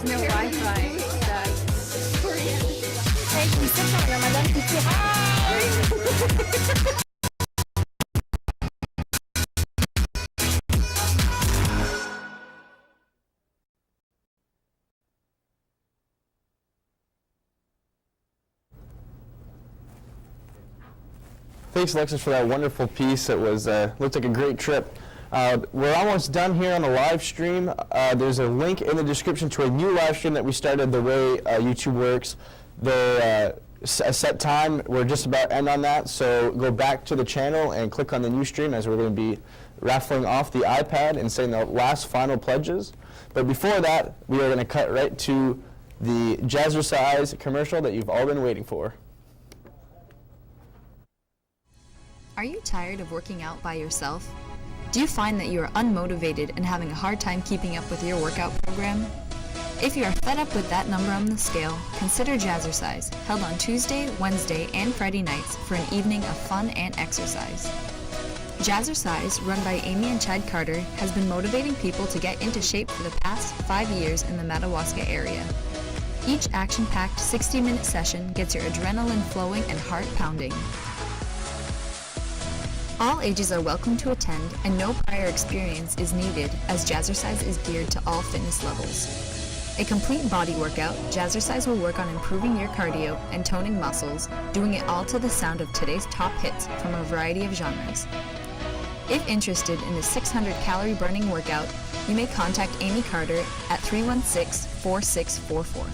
no Wi-Fi. Hey, je sais qu'on a Madame Petit. Hi! Thanks, Alexis, for that wonderful piece. It was looked like a great trip. We're almost done here on the live stream. There's a link in the description to a new live stream that we started the way YouTube works. A set time, we're just about to end on that, so go back to the channel and click on the new stream as we're going to be raffling off the iPad and saying the last final pledges. But before that, we are going to cut right to the Jazzercise commercial that you've all been waiting for. Are you tired of working out by yourself? Do you find that you are unmotivated and having a hard time keeping up with your workout program? If you are fed up with that number on the scale, consider Jazzercise, held on Tuesday, Wednesday, and Friday nights for an evening of fun and exercise. Jazzercise, run by Amy and Chad Carter, has been motivating people to get into shape for the past 5 years in the Madawaska area. Each action-packed 60-minute session gets your adrenaline flowing and heart pounding. All ages are welcome to attend, and no prior experience is needed, as Jazzercise is geared to all fitness levels. A complete body workout, Jazzercise will work on improving your cardio and toning muscles, doing it all to the sound of today's top hits from a variety of genres. If interested in the 600-calorie burning workout, you may contact Amy Carter at 316-4644.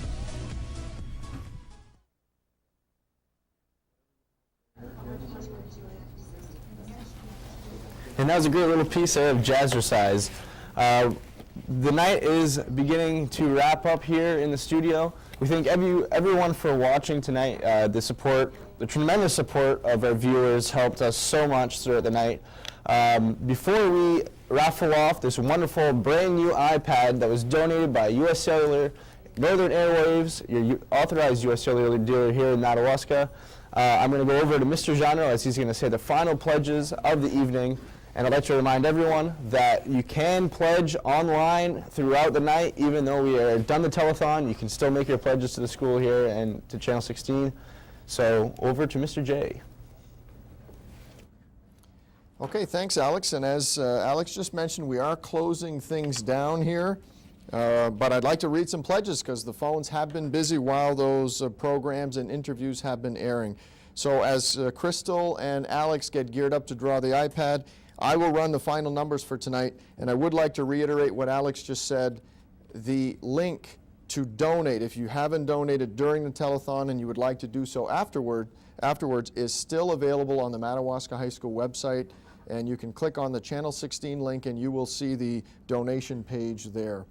And that was a great little piece there of Jazzercise. The night is beginning to wrap up here in the studio. We thank everyone for watching tonight. The tremendous support of our viewers helped us so much throughout the night. Before we raffle off this wonderful brand new iPad that was donated by US Cellular, Northern Airwaves, your authorized US Cellular dealer here in Madawaska, I'm going to go over to Mr. Genre as he's going to say the final pledges of the evening. And I'd like to remind everyone that you can pledge online throughout the night. Even though we are done the telethon, you can still make your pledges to the school here and to Channel 16. So over to Mr. J. Okay, thanks, Alex. And as Alex just mentioned, we are closing things down here. But I'd like to read some pledges because the phones have been busy while those programs and interviews have been airing. So as Crystal and Alex get geared up to draw the iPad, I will run the final numbers for tonight, and I would like to reiterate what Alex just said. The link to donate, if you haven't donated during the telethon and you would like to do so afterwards, is still available on the Madawaska High School website, and you can click on the Channel 16 link and you will see the donation page there.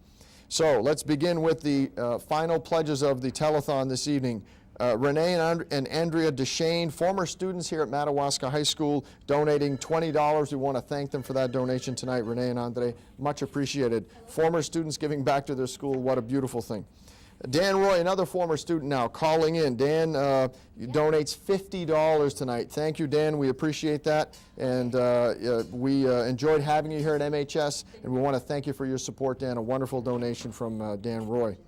So let's begin with the final pledges of the telethon this evening. Renee and Andrea Deshane, former students here at Madawaska High School, donating $20. We want to thank them for that donation tonight, Renee and Andre. Much appreciated. Former students giving back to their school, what a beautiful thing. Dan Roy, another former student now, calling in. Dan donates $50 tonight. Thank you, Dan. We appreciate that. And we enjoyed having you here at MHS, and we want to thank you for your support, Dan. A wonderful donation from Dan Roy.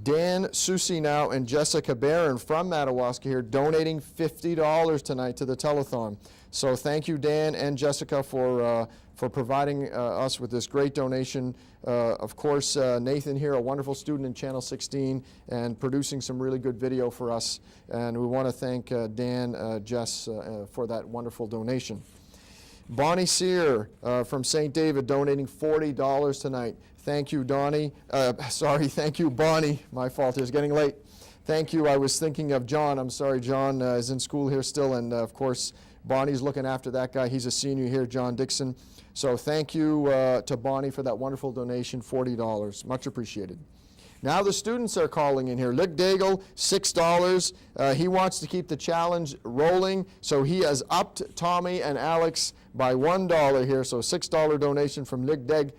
Dan Susi now and Jessica Barron from Madawaska here donating $50 tonight to the telethon. So thank you, Dan and Jessica, for providing us with this great donation. Of course, Nathan here, a wonderful student in Channel 16 and producing some really good video for us. And we want to thank Dan, Jess, for that wonderful donation. Bonnie Sear from St. David donating $40 tonight. Thank you, Donnie. Thank you, Bonnie. My fault, it's getting late. Thank you. I was thinking of John. I'm sorry, John is in school here still, and of course, Bonnie's looking after that guy. He's a senior here, John Dixon. So thank you to Bonnie for that wonderful donation, $40. Much appreciated. Now the students are calling in here. Lick Daigle, $6. He wants to keep the challenge rolling, so he has upped Tommy and Alex by $1 here, so $6 donation from Lick Daigle.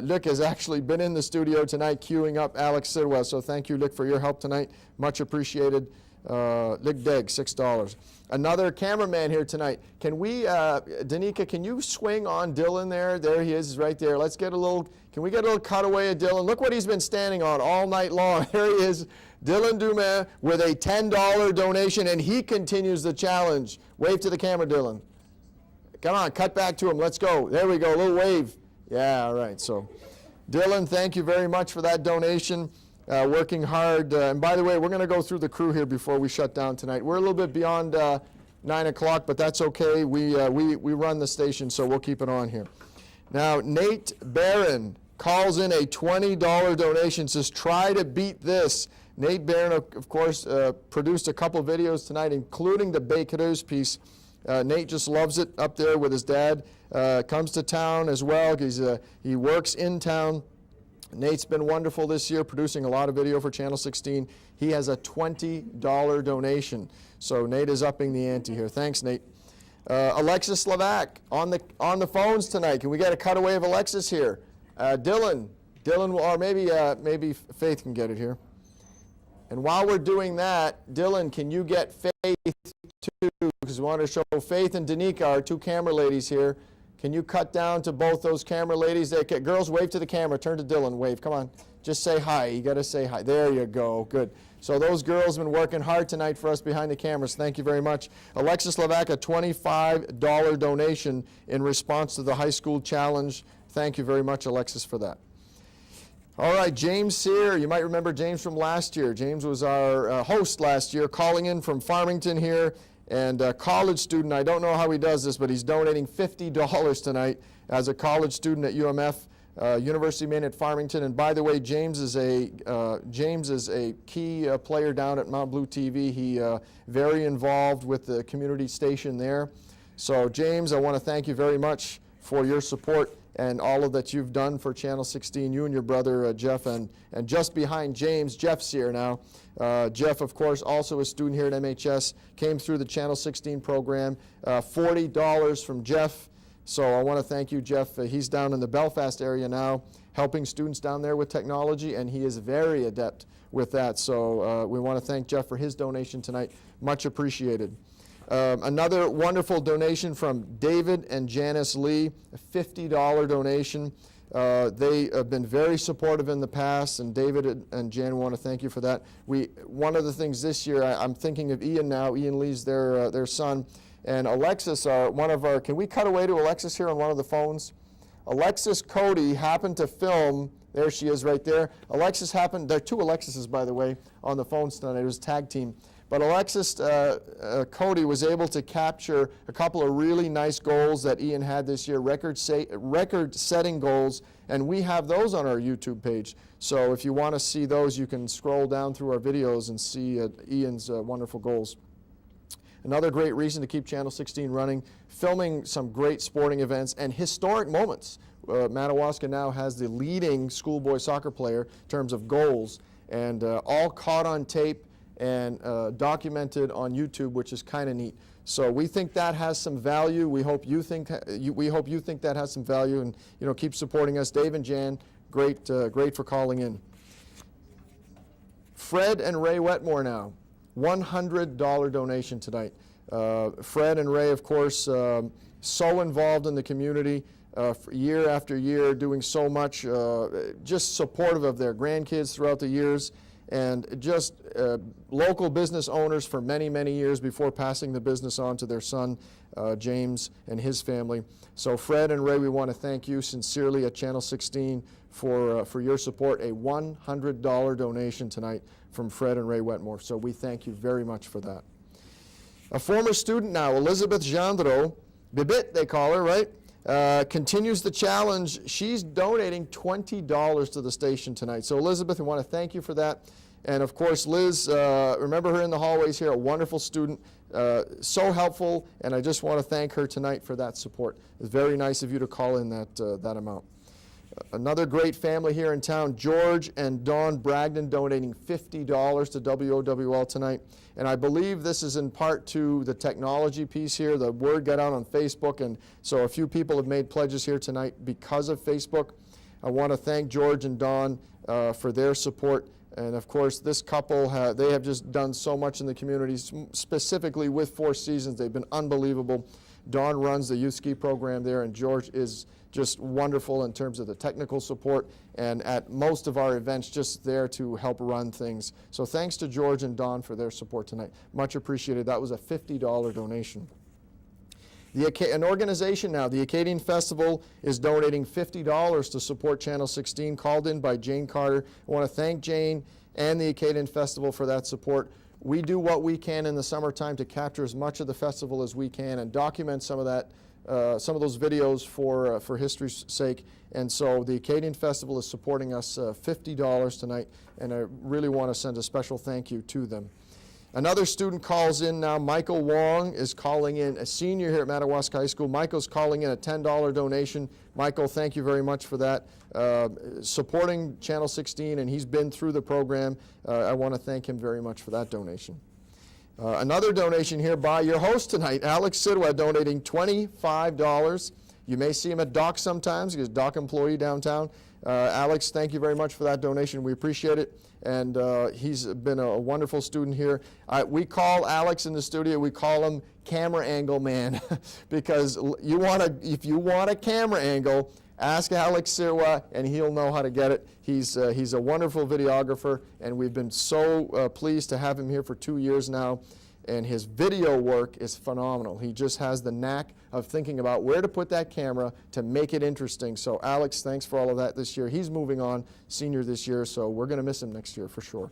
Lick has actually been in the studio tonight queuing up Alex Sidwell, so thank you, Lick, for your help tonight. Much appreciated. Ligdeg, $6. Another cameraman here tonight. Can we, Danica, can you swing on Dylan there? There he is, he's right there. Let's get a little, can we get a little cutaway of Dylan? Look what he's been standing on all night long. There he is, Dylan Dumas with a $10 donation, and he continues the challenge. Wave to the camera, Dylan. Come on, cut back to him. Let's go. There we go, a little wave. Yeah, all right. So, Dylan, thank you very much for that donation. Working hard. And by the way, we're going to go through the crew here before we shut down tonight. We're a little bit beyond 9 o'clock, but that's okay. We run the station, so we'll keep it on here. Now, Nate Barron calls in a $20 donation, says, try to beat this. Nate Barron, of course, produced a couple videos tonight, including the Bakereus piece. Nate just loves it up there with his dad. Comes to town as well. He works in town. Nate's been wonderful this year, producing a lot of video for Channel 16. He has a $20 donation. So Nate is upping the ante here. Thanks, Nate. Alexis Slovak on the phones tonight. Can we get a cutaway of Alexis here? Dylan, or maybe Faith can get it here. And while we're doing that, Dylan, can you get Faith too? Because we want to show Faith and Danica, our two camera ladies here. Can you cut down to both those camera ladies? Girls, wave to the camera. Turn to Dylan. Wave. Come on. Just say hi. You got to say hi. There you go. Good. So those girls have been working hard tonight for us behind the cameras. Thank you very much. Alexis Slovak, a $25 donation in response to the high school challenge. Thank you very much, Alexis, for that. All right, James Sear. You might remember James from last year. James was our host last year, calling in from Farmington here. And a college student, I don't know how he does this, but he's donating $50 tonight as a college student at UMF, University of Maine at Farmington. And by the way, James is a key player down at Mount Blue TV. He very involved with the community station there. So James, I want to thank you very much for your support and all of that you've done for Channel 16, you and your brother Jeff, and just behind James, Jeff's here now. Jeff, of course, also a student here at MHS, came through the Channel 16 program. $40 from Jeff. So I want to thank you, Jeff. He's down in the Belfast area now, helping students down there with technology, and he is very adept with that. So we want to thank Jeff for his donation tonight. Much appreciated. Another wonderful donation from David and Janice Lee, a $50 donation. They have been very supportive in the past, and David and Jan want to thank you for that. One of the things this year, I'm thinking of Ian now. Ian Lee's their son, and Alexis, can we cut away to Alexis here on one of the phones? Alexis Cody happened to film, there she is right there. There are two Alexises, by the way, on the phones tonight. It was a tag team. But Alexis Cody was able to capture a couple of really nice goals that Ian had this year, record-setting goals, and we have those on our YouTube page. So if you want to see those, you can scroll down through our videos and see Ian's wonderful goals. Another great reason to keep Channel 16 running, filming some great sporting events and historic moments. Madawaska now has the leading schoolboy soccer player in terms of goals, and all caught on tape and documented on YouTube, which is kind of neat. So we think that has some value. We hope you think that has some value, and keep supporting us. Dave and Jan, great for calling in. Fred and Ray Wetmore now, $100 donation tonight. Fred and Ray, of course, so involved in the community year after year, doing so much, just supportive of their grandkids throughout the years, and just local business owners for many, many years before passing the business on to their son, James, and his family. So Fred and Ray, we want to thank you sincerely at Channel 16 for your support. A $100 donation tonight from Fred and Ray Wetmore. So we thank you very much for that. A former student now, Elizabeth Gendreau, Bibit they call her, right? Continues the challenge. She's donating $20 to the station tonight. So Elizabeth, we want to thank you for that. And of course, Liz, remember her in the hallways here, a wonderful student, so helpful, and I just want to thank her tonight for that support. It's very nice of you to call in that amount. Another great family here in town, George and Dawn Bragdon, donating $50 to WOWL tonight. And I believe this is in part to the technology piece here. The word got out on Facebook, and so a few people have made pledges here tonight because of Facebook. I want to thank George and Dawn for their support. And of course, this couple, they have just done so much in the community, specifically with Four Seasons. They've been unbelievable. Dawn runs the youth ski program there, and George is just wonderful in terms of the technical support, and at most of our events just there to help run things. So thanks to George and Dawn for their support tonight. Much appreciated. That was a $50 donation. An organization now, the Acadian Festival, is donating $50 to support Channel 16, called in by Jane Carter. I want to thank Jane and the Acadian Festival for that support. We do what we can in the summertime to capture as much of the festival as we can and document some of that, some of those videos for history's sake. And so the Acadian Festival is supporting us $50 tonight, and I really want to send a special thank you to them. Another student calls in now. Michael Wong is calling in, a senior here at Madawaska High School. Michael's calling in a $10 donation. Michael, thank you very much for that. Supporting Channel 16, and he's been through the program. I want to thank him very much for that donation. Another donation here by your host tonight, Alex Sidwa, donating $25. You may see him at Dock sometimes. He's a Dock employee downtown. Alex, thank you very much for that donation. We appreciate it. And he's been a wonderful student here. We call Alex in the studio, we call him Camera Angle Man, because if you want a camera angle, ask Alex Sirwa, and he'll know how to get it. He's a wonderful videographer, and we've been so pleased to have him here for 2 years now. And his video work is phenomenal. He just has the knack of thinking about where to put that camera to make it interesting. So Alex, thanks for all of that this year. He's moving on, senior this year, so we're going to miss him next year for sure.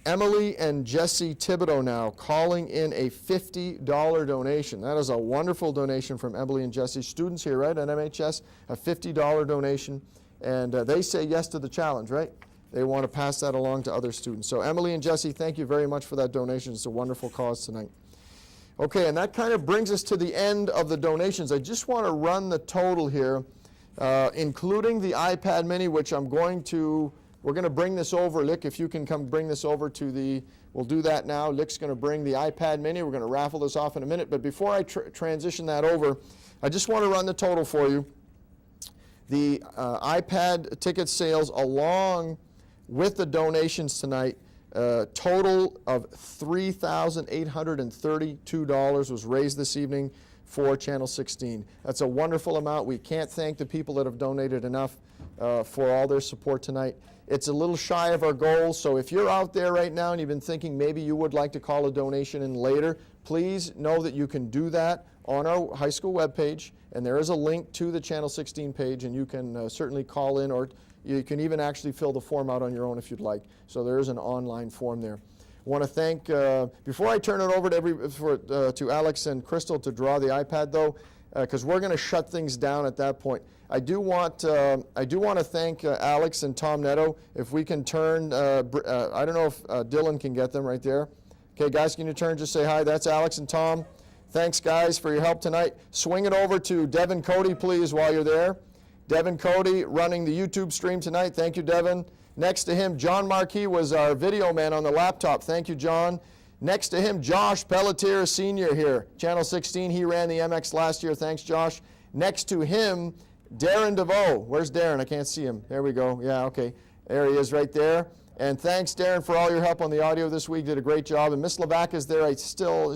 Emily and Jesse Thibodeau now calling in a $50 donation. That is a wonderful donation from Emily and Jesse, students here, right, at MHS, a $50 donation. And they say yes to the challenge, right? They want to pass that along to other students. So Emily and Jesse, thank you very much for that donation. It's a wonderful cause tonight. Okay, and that kind of brings us to the end of the donations. I just want to run the total here, including the iPad mini, which we're going to bring this over. Lick, if you can come bring this over to we'll do that now. Lick's going to bring the iPad mini. We're going to raffle this off in a minute. But before I transition that over, I just want to run the total for you. The iPad ticket sales along with the donations tonight, total of $3,832 was raised this evening for Channel 16. That's a wonderful amount. We can't thank the people that have donated enough for all their support tonight. It's a little shy of our goal, so if you're out there right now and you've been thinking maybe you would like to call a donation in later, please know that you can do that on our high school webpage, and there is a link to the Channel 16 page, and you can certainly call in, or you can even actually fill the form out on your own if you'd like. So there is an online form there. I want to thank, before I turn it over to Alex and Crystal to draw the iPad though, because we're going to shut things down at that point. I do want to thank Alex and Tom Netto. If we can turn, I don't know if Dylan can get them right there. Okay, guys, can you turn, just say hi. That's Alex and Tom. Thanks, guys, for your help tonight. Swing it over to Devin Cody, please, while you're there. Devin Cody running the YouTube stream tonight. Thank you, Devin. Next to him, John Marquis was our video man on the laptop. Thank you, John. Next to him, Josh Pelletier, senior here, Channel 16. He ran the MX last year. Thanks, Josh. Next to him, Darren DeVoe. Where's Darren? I can't see him. There we go. Yeah, okay. There he is right there. And thanks, Darren, for all your help on the audio this week. Did a great job. And Miss Levac is there. Is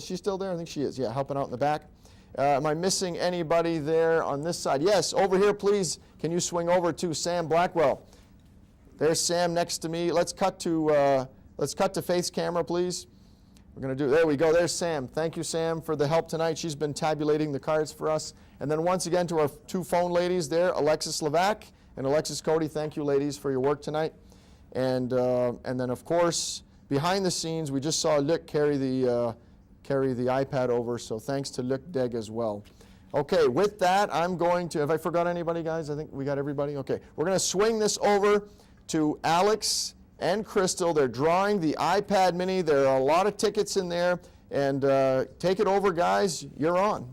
she still there? I think she is. Yeah, helping out in the back. Am I missing anybody there on this side? Yes, over here, please. Can you swing over to Sam Blackwell? There's Sam next to me. Let's cut to Faith's camera, please. We're going to do, there we go. There's Sam. Thank you, Sam, for the help tonight. She's been tabulating the cards for us. And then once again to our two phone ladies there, Alexis Levac and Alexis Cody. Thank you, ladies, for your work tonight. And then, of course, behind the scenes, we just saw Luc carry the iPad over, so thanks to Luc Degg as well. Okay, with that, I'm going to, have I forgot anybody, guys? I think we got everybody. Okay, we're going to swing this over to Alex and Crystal. They're drawing the iPad mini. There are a lot of tickets in there, and take it over, guys. You're on.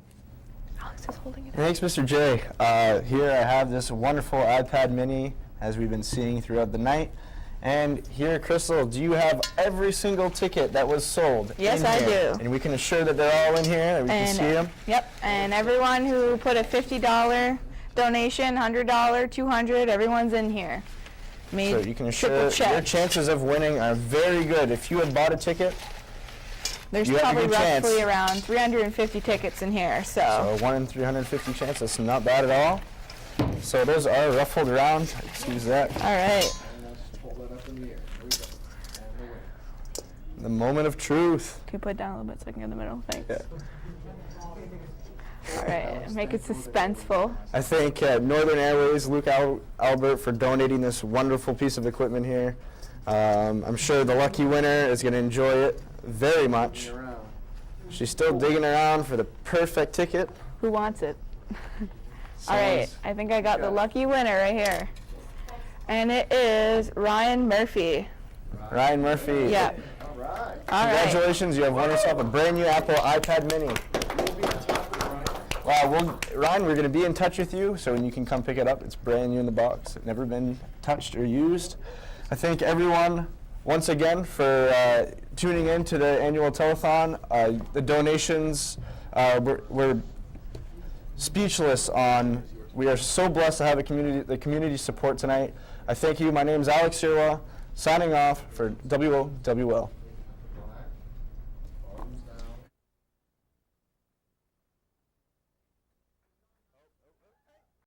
Alex is holding it. Thanks, Mr. J. Here I have this wonderful iPad mini, as we've been seeing throughout the night. And here, Crystal, do you have every single ticket that was sold? Yes, I do. And we can assure that they're all in here, and we can see them? Yep, and everyone who put a $50 donation, $100, $200, everyone's in here. me So you can triple assure check. your chances of winning are very good. If you had bought a ticket, There's you have a probably good chance. roughly around 350 tickets in here, so 1 in 350 chance, that's not bad at all. So those are ruffled around. Excuse that. all right. The moment of truth. Can you put it down a little bit so I can get in the middle? Thanks. Yeah. All right, make it suspenseful. I thank Northern Airways, Luke Albert, for donating this wonderful piece of equipment here. I'm sure the lucky winner is going to enjoy it very much. She's still digging around for the perfect ticket. Who wants it? All right, I think I got the lucky winner right here. And it is Ryan Murphy. Ryan Murphy. Yeah. All right. Congratulations, you have won yourself a brand new Apple iPad mini. Wow, Ryan, we're going to be in touch with you, so when you can come pick it up, it's brand new in the box. It's never been touched or used. I thank everyone once again for tuning in to the annual telethon. The donations, we're speechless on. We are so blessed to have the community support tonight. I thank you. My name is Alex Sirwa, signing off for WOWL.